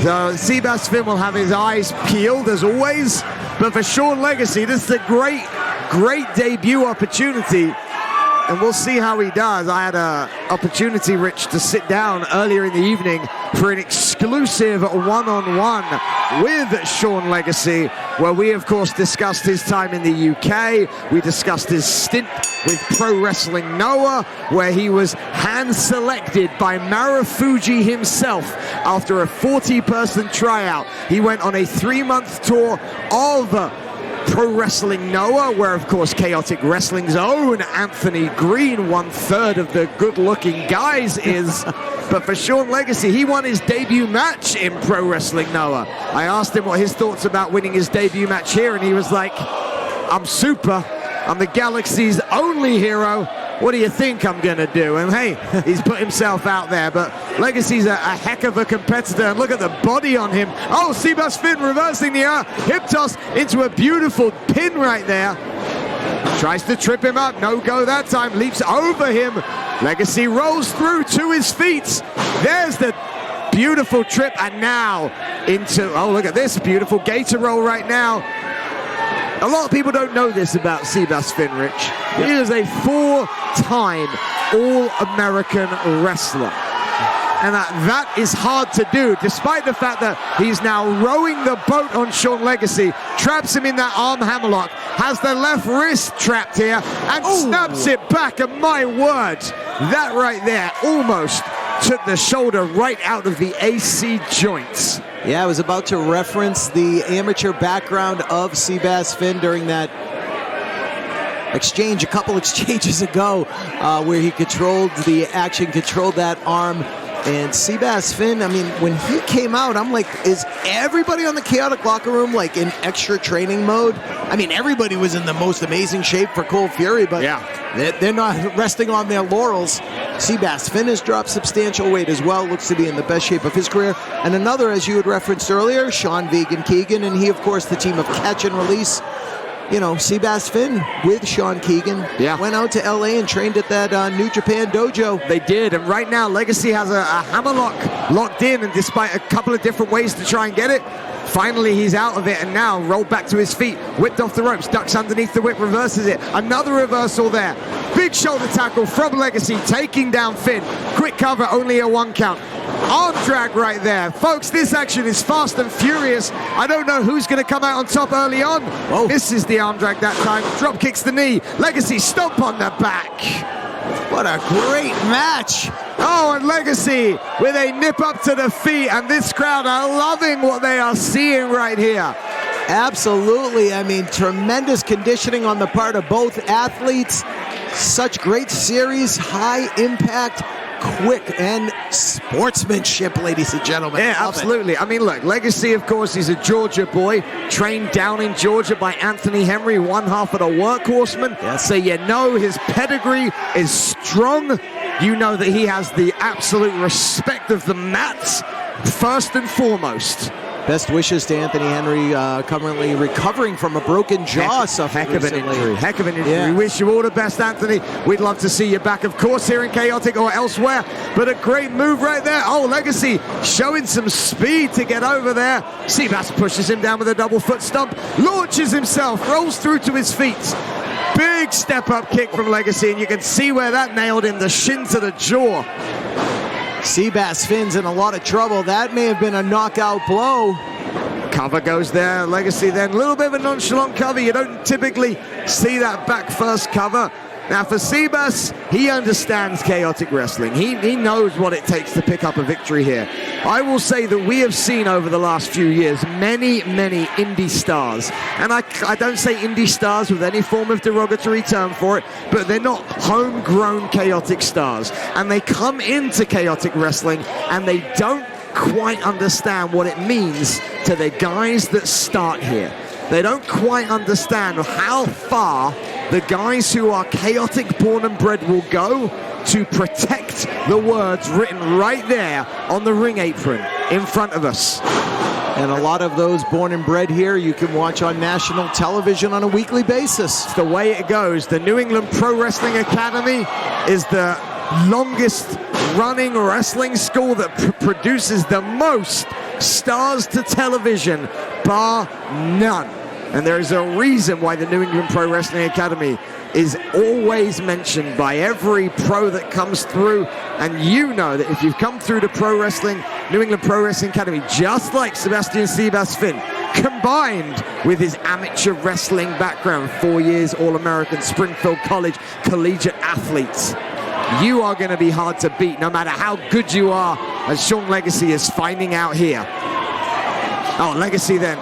So Seabass Finn will have his eyes peeled as always, but for Sean Legacy, this is a great debut opportunity, and we'll see how he does. I had an opportunity, Rich, to sit down earlier in the evening for an exclusive one-on-one with Sean Legacy, where we, of course, discussed his time in the UK. We discussed his stint with Pro Wrestling Noah, where he was hand-selected by Marufuji himself after a 40-person tryout. He went on a 3-month tour of Pro Wrestling Noah, where, of course, Chaotic Wrestling's own Anthony Green, 1/3 of the good-looking guys, is. But for Sean Legacy, he won his debut match in Pro Wrestling Noah. I asked him what his thoughts about winning his debut match here, and he was like, I'm super. I'm the Galaxy's only hero. What do you think I'm going to do? And hey, he's put himself out there, but Legacy's a heck of a competitor, and look at the body on him. Oh, Seabass Finn reversing the hip toss into a beautiful pin right there. Tries to trip him up, no go that time, leaps over him. Legacy rolls through to his feet. There's the beautiful trip, and now into, oh, look at this beautiful gator roll right now. A lot of people don't know this about Seabass Finn, Rich. He is a 4-time All-American wrestler. And that is hard to do, despite the fact that he's now rowing the boat on Sean Legacy, traps him in that arm hammerlock, has the left wrist trapped here, and snaps it back, and my word, that right there almost took the shoulder right out of the AC joints. Yeah, I was about to reference the amateur background of Seabass Finn during that exchange, a couple exchanges ago, where he controlled the action, controlled that arm. And Seabass Finn, I mean, when he came out, I'm like, is everybody on the Chaotic locker room like in extra training mode? I mean, everybody was in the most amazing shape for Cold Fury, but yeah, they're not resting on their laurels. Seabass Finn has dropped substantial weight as well, looks to be in the best shape of his career. And another, as you had referenced earlier, Sean Vegan Keegan, and he, of course, the team of Catch and Release. You know, Seabass Finn with Sean Keegan went out to LA and trained at that New Japan dojo. They did, and right now Legacy has a hammerlock locked in, and despite a couple of different ways to try and get it, finally he's out of it, and now rolled back to his feet, whipped off the ropes, ducks underneath the whip, reverses it. Another reversal there. Big shoulder tackle from Legacy, taking down Finn. Quick cover, only a 1 count. Arm drag right there. Folks, this action is fast and furious. I don't know who's going to come out on top early on. Misses the arm drag that time. Drop kicks the knee. Legacy stomp on the back. What a great match. Oh, and Legacy with a nip up to the feet, and this crowd are loving what they are seeing right here. Absolutely. I mean, tremendous conditioning on the part of both athletes. Such great series, high impact, quick, and sportsmanship, ladies and gentlemen. Yeah, absolutely. I mean, look, Legacy, of course, he's a Georgia boy, trained down in Georgia by Anthony Henry, one half of the Workhorsemen. Yes. So you know his pedigree is strong. You know that he has the absolute respect of the mats, first and foremost. Best wishes to Anthony Henry, currently recovering from a broken jaw. Heck of an injury. Heck of an injury. Yeah. We wish you all the best, Anthony. We'd love to see you back, of course, here in Chaotic or elsewhere. But a great move right there. Oh, Legacy showing some speed to get over there. Seabass pushes him down with a double foot stomp, launches himself, rolls through to his feet. Big step-up kick from Legacy, and you can see where that nailed him, the shin to the jaw. Seabass Finn's in a lot of trouble. That may have been a knockout blow. Cover goes there. Legacy then. A little bit of a nonchalant cover. You don't typically see that back first cover. Now for Seabass, he understands Chaotic Wrestling. He knows what it takes to pick up a victory here. I will say that we have seen over the last few years many indie stars. And I don't say indie stars with any form of derogatory term for it, but they're not homegrown Chaotic stars. And they come into Chaotic Wrestling and they don't quite understand what it means to the guys that start here. They don't quite understand how far the guys who are Chaotic born and bred will go to protect the words written right there on the ring apron in front of us. And a lot of those born and bred here you can watch on national television on a weekly basis. It's the way it goes. The New England Pro Wrestling Academy is the longest running wrestling school that produces the most stars to television, bar none. And there is a reason why the New England Pro Wrestling Academy is always mentioned by every pro that comes through. And you know that if you've come through the New England Pro Wrestling Academy, just like Sebastian Seabass Finn, combined with his amateur wrestling background, 4 years All-American, Springfield College, collegiate athletes, you are going to be hard to beat no matter how good you are, as Sean Legacy is finding out here. Oh, Legacy then.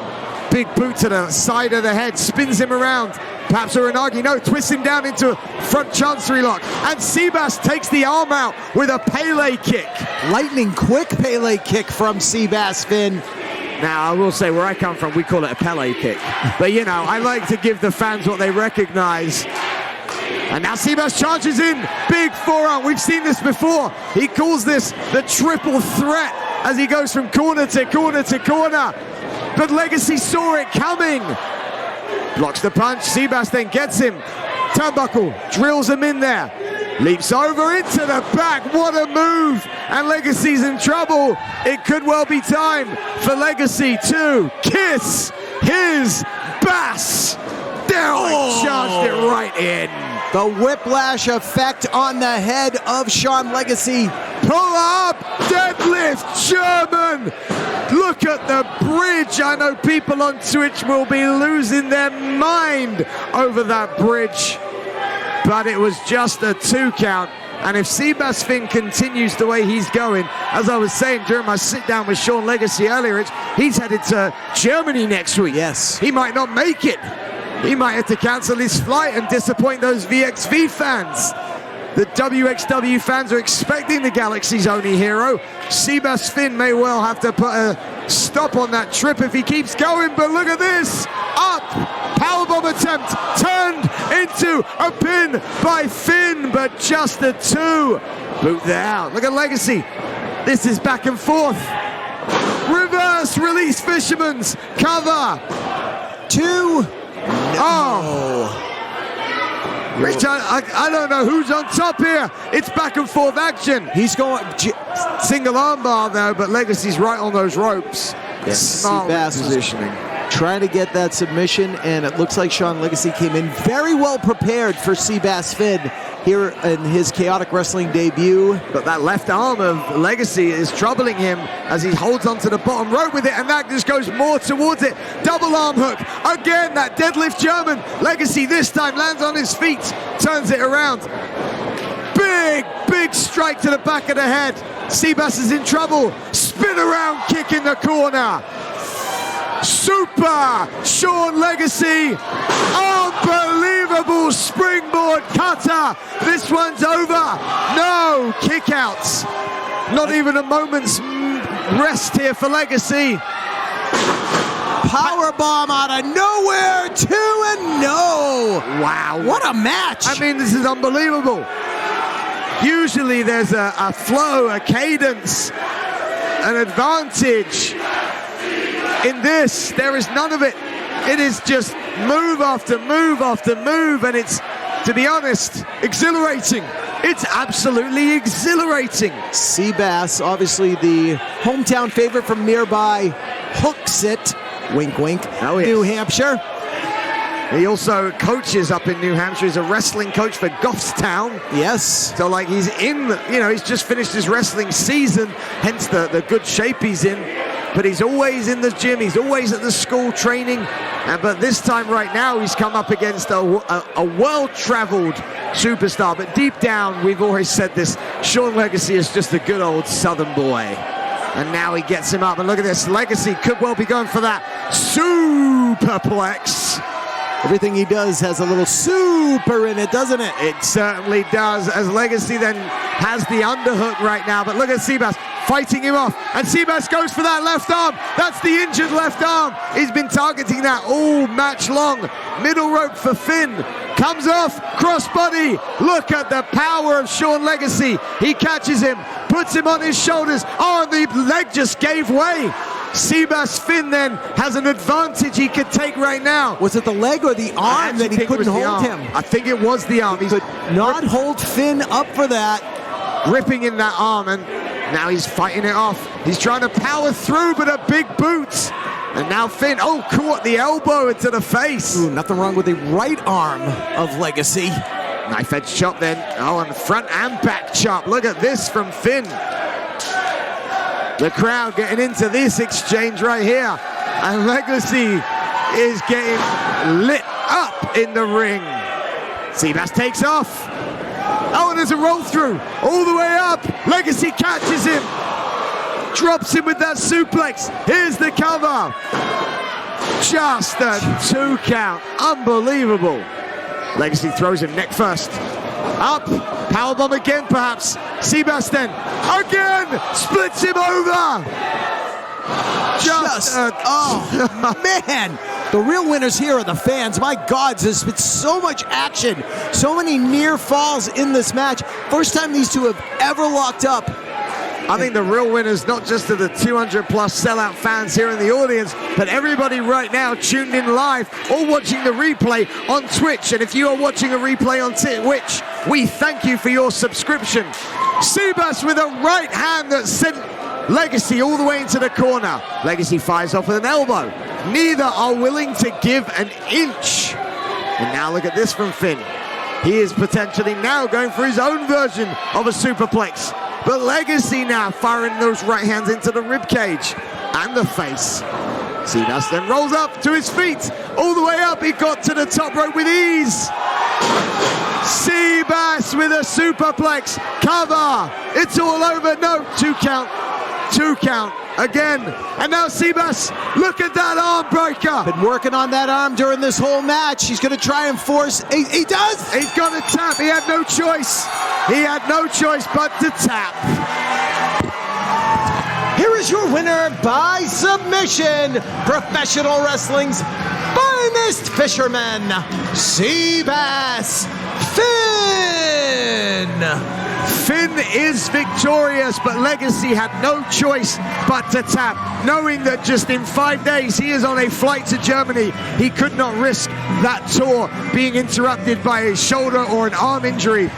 Big boot to the side of the head, spins him around. Perhaps Uranagi, no, twists him down into front chancery lock. And Seabass takes the arm out with a Pele kick. Lightning quick Pele kick from Seabass Finn. Now, I will say, where I come from, we call it a Pele kick. But, you know, I like to give the fans what they recognize. And now Seabass charges in. Big forearm. We've seen this before. He calls this the triple threat as he goes from corner to corner to corner. But Legacy saw it coming. Blocks the punch. Seabass then gets him. Turnbuckle drills him in there. Leaps over into the back. What a move. And Legacy's in trouble. It could well be time for Legacy to kiss his bass. There, he charged it right in. The whiplash effect on the head of Sean Legacy. Pull up, deadlift, German. Look at the bridge. I know people on Twitch will be losing their mind over that bridge. But it was just a 2 count. And if Seabass Finn continues the way he's going, as I was saying during my sit down with Sean Legacy earlier, he's headed to Germany next week. Yes. He might not make it. He might have to cancel his flight and disappoint those VXV fans. The WXW fans are expecting the Galaxy's only hero. Seabass Finn may well have to put a stop on that trip if he keeps going, but look at this. Up, powerbomb attempt, turned into a pin by Finn, but just a 2. Boot there out. Look at Legacy. This is back and forth. Reverse release Fisherman's cover. 2. Oh. Rich, I don't know who's on top here. It's back and forth action. He's going single armbar though, but Legacy's right on those ropes. Yes, Smart positioning. Trying to get that submission, and it looks like Sean Legacy came in very well prepared for Seabass Finn here in his Chaotic Wrestling debut. But that left arm of Legacy is troubling him as he holds onto the bottom rope with it, and that just goes more towards it. Double arm hook. Again, that deadlift German. Legacy this time lands on his feet, turns it around. Big strike to the back of the head. Seabass is in trouble. Spin around kick in the corner. Super Sean Legacy. Unbelievable springboard cutter. This one's over. No kickouts. Not even a moment's rest here for Legacy. Powerbomb out of nowhere, 2-0. Wow. What a match. I mean, this is unbelievable. Usually there's a flow, a cadence, an advantage. In this, there is none of it. It is just move after move after move, and it's, to be honest, exhilarating. It's absolutely exhilarating. Seabass, obviously the hometown favorite from nearby, hooks it, wink wink, Oh, yes. New Hampshire. He also coaches up in New Hampshire. He's a wrestling coach for Goffstown. Yes. So like he's in, he's just finished his wrestling season, hence the good shape he's in. But he's always in the gym, he's always at the school training. But this time right now, he's come up against a well-traveled superstar. But deep down, we've always said this, Sean Legacy is just a good old Southern boy. And now he gets him up. And look at this, Legacy could well be going for that superplex. Everything he does has a little super in it, doesn't it? It certainly does, as Legacy then has the underhook right now. But look at Seabass fighting him off. And Seabass goes for that left arm. That's the injured left arm. He's been targeting that all match long. Middle rope for Finn. Comes off, crossbody. Look at the power of Sean Legacy. He catches him, puts him on his shoulders. Oh, and the leg just gave way. Seabass Finn then has an advantage he could take right now. Was it the leg or the arm that he couldn't hold him? I think it was the arm. He could not hold Finn up for that. Gripping in that arm, and Now he's fighting it off. He's trying to power through, but a big boot. And now Finn, caught the elbow into the face. Ooh, nothing wrong with the right arm of Legacy. Knife edge chop then. And front and back chop. Look at this from Finn. The crowd getting into this exchange right here. And Legacy is getting lit up in the ring. Seabass takes off. And there's a roll through all the way up. Legacy catches him. Drops him with that suplex. Here's the cover. Just a 2 count. Unbelievable. Legacy throws him neck first. Up. Powerbomb again, perhaps. Seabass then. Again. Splits him over. Man. The real winners here are the fans. My God, there's been so much action. So many near falls in this match. First time these two have ever locked up. I think the real winners, not just to the 200 plus sellout fans here in the audience, but everybody right now tuned in live or watching the replay on Twitch. And if you are watching a replay on Twitch, we thank you for your subscription. Seabass with a right hand that sent Legacy all the way into the corner. Legacy fires off with an elbow. Neither are willing to give an inch. And now look at this from Finn. He is potentially now going for his own version of a superplex. But Legacy now firing those right hands into the ribcage and the face. Seabass then rolls up to his feet. All the way up, he got to the top rope with ease. Seabass with a superplex. Cover. It's all over. No, 2 count. 2 count again. And now Seabass, look at that arm breaker. Been working on that arm during this whole match. He's going to try and force. He does. He's got to tap. He had no choice. He had no choice but to tap. Here is your winner by submission, professional wrestling's finest fisherman, Seabass Finn. Finn is victorious, but Legacy had no choice but to tap, knowing that just in 5 days he is on a flight to Germany. He could not risk that tour being interrupted by a shoulder or an arm injury.